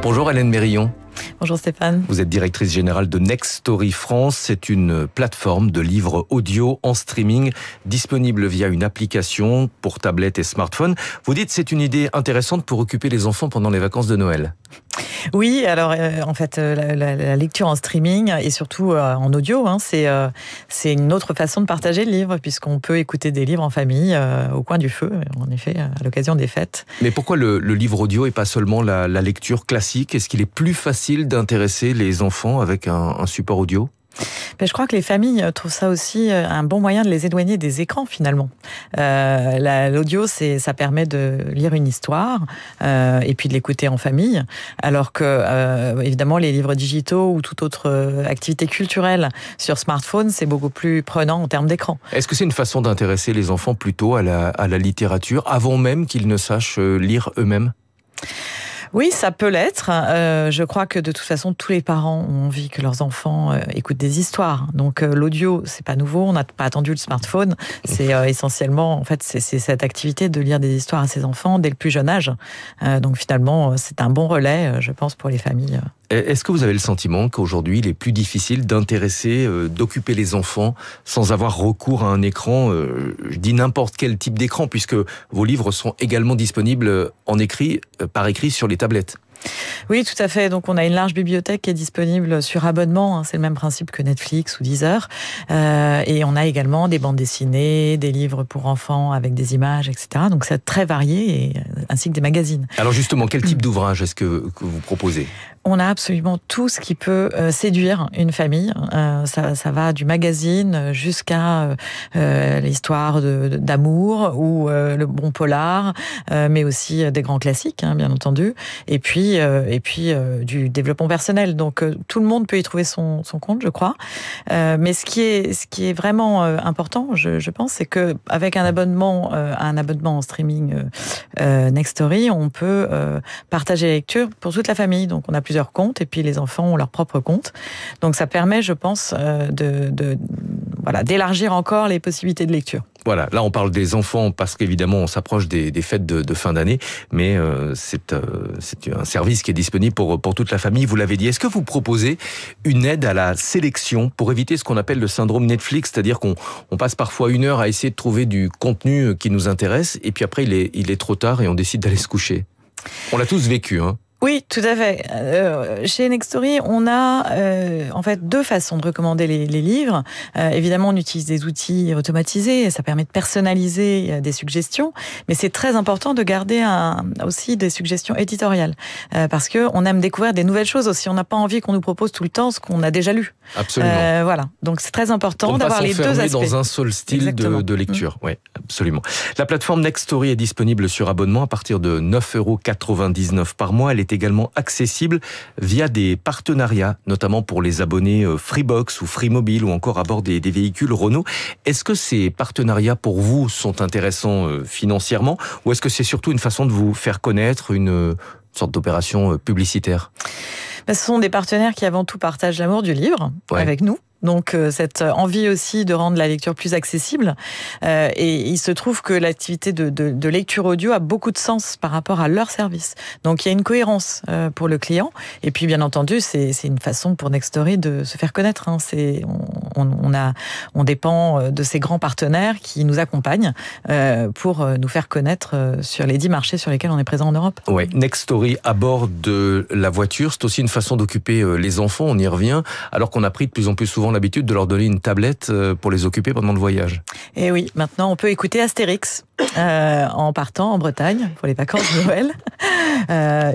Bonjour Hélène Mérillon. Bonjour Stéphane. Vous êtes directrice générale de Next Story France. C'est une plateforme de livres audio en streaming disponible via une application pour tablette et smartphone. Vous dites que c'est une idée intéressante pour occuper les enfants pendant les vacances de Noël. Oui, alors en fait, la lecture en streaming et surtout en audio, c'est une autre façon de partager le livre puisqu'on peut écouter des livres en famille au coin du feu, en effet, à l'occasion des fêtes. Mais pourquoi le livre audio et pas seulement la lecture classique? Est-ce qu'il est plus facile d'intéresser les enfants avec un support audio? Je crois que les familles trouvent ça aussi un bon moyen de les éloigner des écrans finalement. L'audio, ça permet de lire une histoire et puis de l'écouter en famille, alors que évidemment les livres digitaux ou toute autre activité culturelle sur smartphone, c'est beaucoup plus prenant en termes d'écran. Est-ce que c'est une façon d'intéresser les enfants plutôt à la littérature avant même qu'ils ne sachent lire eux-mêmes ? Oui, ça peut l'être. Je crois que de toute façon, tous les parents ont envie que leurs enfants écoutent des histoires. Donc l'audio, c'est pas nouveau. On n'a pas attendu le smartphone. C'est essentiellement, en fait, c'est cette activité de lire des histoires à ses enfants dès le plus jeune âge. Donc finalement, c'est un bon relais, je pense, pour les familles. Est-ce que vous avez le sentiment qu'aujourd'hui, il est plus difficile d'intéresser, d'occuper les enfants sans avoir recours à un écran, je dis n'importe quel type d'écran, puisque vos livres sont également disponibles par écrit sur les tablettes? Oui, tout à fait. Donc, on a une large bibliothèque qui est disponible sur abonnement. C'est le même principe que Netflix ou Deezer. Et on a également des bandes dessinées, des livres pour enfants avec des images, etc. Donc, c'est très varié, ainsi que des magazines. Alors justement, quel type d'ouvrage est-ce que vous proposez ? On a absolument tout ce qui peut séduire une famille. Ça va du magazine jusqu'à l'histoire d'amour ou le bon polar, mais aussi des grands classiques, bien entendu. Et puis du développement personnel. Donc tout le monde peut y trouver son compte, je crois. Mais ce qui est vraiment important, je pense, c'est que avec un abonnement en streaming Next Story, on peut partager la lecture pour toute la famille. Donc on a plusieurs comptes et puis les enfants ont leur propre compte. Donc ça permet, je pense, d'élargir encore les possibilités de lecture. Voilà, là on parle des enfants parce qu'évidemment on s'approche des fêtes de fin d'année, mais c'est un service qui est disponible pour toute la famille, vous l'avez dit. Est-ce que vous proposez une aide à la sélection pour éviter ce qu'on appelle le syndrome Netflix, c'est-à-dire qu'on passe parfois 1 heure à essayer de trouver du contenu qui nous intéresse et puis après il est trop tard et on décide d'aller se coucher? On l'a tous vécu, hein. Oui, tout à fait. Chez Next Story, on a en fait 2 façons de recommander les livres. Évidemment, on utilise des outils automatisés, ça permet de personnaliser des suggestions, mais c'est très important de garder aussi des suggestions éditoriales, parce que on aime découvrir des nouvelles choses aussi. On n'a pas envie qu'on nous propose tout le temps ce qu'on a déjà lu. Absolument. Voilà, donc c'est très important d'avoir les 2 aspects. Dans un seul style de lecture. Oui, absolument. La plateforme Next Story est disponible sur abonnement à partir de 9,99 € par mois. Elle est également accessible via des partenariats, notamment pour les abonnés Freebox ou Freemobile ou encore à bord des véhicules Renault. Est-ce que ces partenariats pour vous sont intéressants financièrement ou est-ce que c'est surtout une façon de vous faire connaître, une sorte d'opération publicitaire? Ce sont des partenaires qui avant tout partagent l'amour du livre avec nous. Donc cette envie aussi de rendre la lecture plus accessible. Et il se trouve que l'activité de lecture audio a beaucoup de sens par rapport à leur service. Donc il y a une cohérence pour le client. Et puis bien entendu, c'est une façon pour Next Story de se faire connaître. On dépend de ces grands partenaires qui nous accompagnent pour nous faire connaître sur les 10 marchés sur lesquels on est présent en Europe. Oui, Next Story à bord de la voiture, c'est aussi une façon d'occuper les enfants, on y revient, alors qu'on a pris de plus en plus souvent l'habitude de leur donner une tablette pour les occuper pendant le voyage. Et oui, maintenant on peut écouter Astérix en partant en Bretagne pour les vacances de Noël.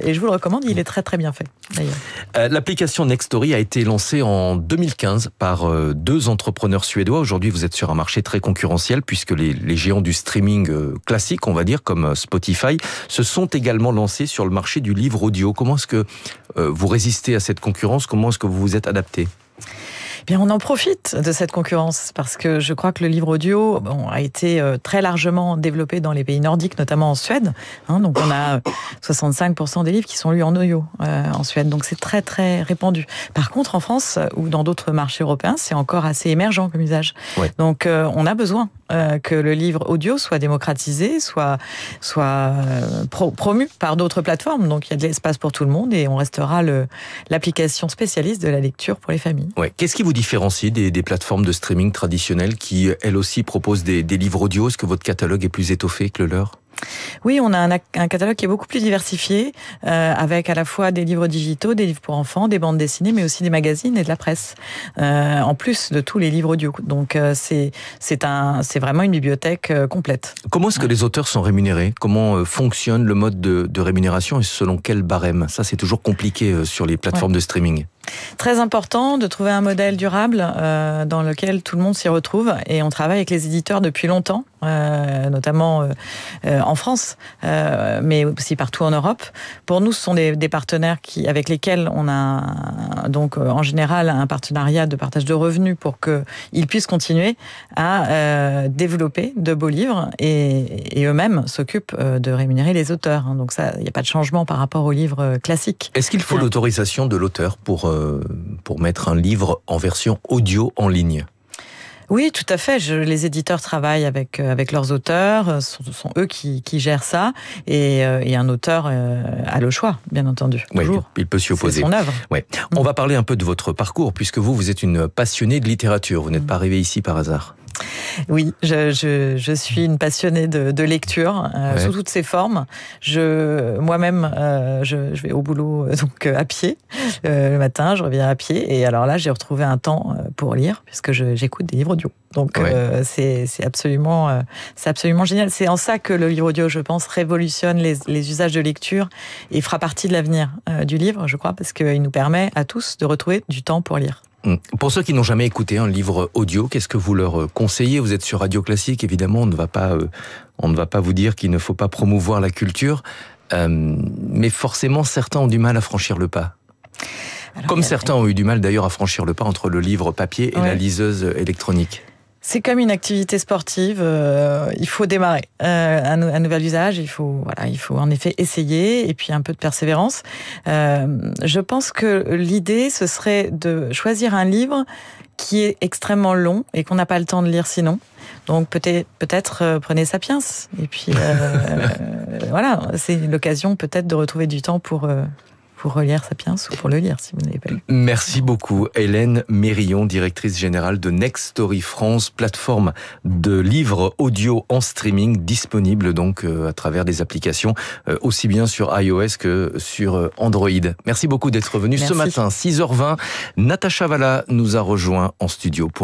Et je vous le recommande, il est très très bien fait d'ailleurs. L'application Next Story a été lancée en 2015 par 2 entrepreneurs suédois. Aujourd'hui, vous êtes sur un marché très concurrentiel puisque les géants du streaming classique, on va dire, comme Spotify, se sont également lancés sur le marché du livre audio. Comment est-ce que vous résistez à cette concurrence? Comment est-ce que vous vous êtes adapté? Bien, on en profite de cette concurrence parce que je crois que le livre audio a été très largement développé dans les pays nordiques, notamment en Suède. Donc on a 65% des livres qui sont lus en audio en Suède. Donc c'est très très répandu. Par contre, en France ou dans d'autres marchés européens, c'est encore assez émergent comme usage. Ouais. Donc on a besoin que le livre audio soit démocratisé, soit promu par d'autres plateformes. Donc il y a de l'espace pour tout le monde et on restera l'application spécialiste de la lecture pour les familles. Ouais. Qu'est-ce qui vous différencie des plateformes de streaming traditionnelles qui, elles aussi, proposent des livres audio? Est-ce que votre catalogue est plus étoffé que le leur? Oui, on a un catalogue qui est beaucoup plus diversifié, avec à la fois des livres digitaux, des livres pour enfants, des bandes dessinées, mais aussi des magazines et de la presse, en plus de tous les livres audio. Donc c'est vraiment une bibliothèque complète. Comment est-ce que les auteurs sont rémunérés? Comment fonctionne le mode de rémunération et selon quel barème? Ça, c'est toujours compliqué sur les plateformes de streaming. Très important de trouver un modèle durable dans lequel tout le monde s'y retrouve, et on travaille avec les éditeurs depuis longtemps, notamment en France, mais aussi partout en Europe. Pour nous, ce sont des partenaires avec lesquels on a donc en général un partenariat de partage de revenus pour qu'ils puissent continuer à développer de beaux livres, et eux-mêmes s'occupent de rémunérer les auteurs. Donc ça, il n'y a pas de changement par rapport aux livres classiques. Est-ce qu'il faut l'autorisation de l'auteur pour mettre un livre en version audio en ligne? Oui, tout à fait. Les éditeurs travaillent avec leurs auteurs. Ce sont eux qui gèrent ça. Et un auteur a le choix, bien entendu. Oui, il peut s'y opposer. C'est son œuvre. Ouais. On va parler un peu de votre parcours, puisque vous êtes une passionnée de littérature. Vous n'êtes pas arrivée ici par hasard. Oui, je suis une passionnée de lecture sous toutes ses formes. Moi-même, je vais au boulot donc à pied le matin. Je reviens à pied, et alors là, j'ai retrouvé un temps pour lire puisque j'écoute des livres audio. Donc c'est absolument génial. C'est en ça que le livre audio, je pense, révolutionne les usages de lecture et fera partie de l'avenir du livre, je crois, parce qu'il nous permet à tous de retrouver du temps pour lire. Pour ceux qui n'ont jamais écouté un livre audio, qu'est-ce que vous leur conseillez? Vous êtes sur Radio Classique, évidemment, on ne va pas vous dire qu'il ne faut pas promouvoir la culture, mais forcément, certains ont du mal à franchir le pas. Comme certains ont eu du mal d'ailleurs à franchir le pas entre le livre papier et la liseuse électronique. C'est comme une activité sportive, il faut démarrer un nouvel usage, il faut en effet essayer, et puis un peu de persévérance. Je pense que l'idée, ce serait de choisir un livre qui est extrêmement long et qu'on n'a pas le temps de lire sinon. Donc peut-être prenez Sapiens, et puis voilà, c'est l'occasion peut-être de retrouver du temps pour relire Sapiens, ou pour le lire si vous n'avez pas lu. Merci beaucoup Hélène Mérillon, directrice générale de Next Story France, plateforme de livres audio en streaming disponible donc à travers des applications aussi bien sur iOS que sur Android. Merci beaucoup d'être venu ce matin, 6h20. Natacha Valla nous a rejoint en studio pour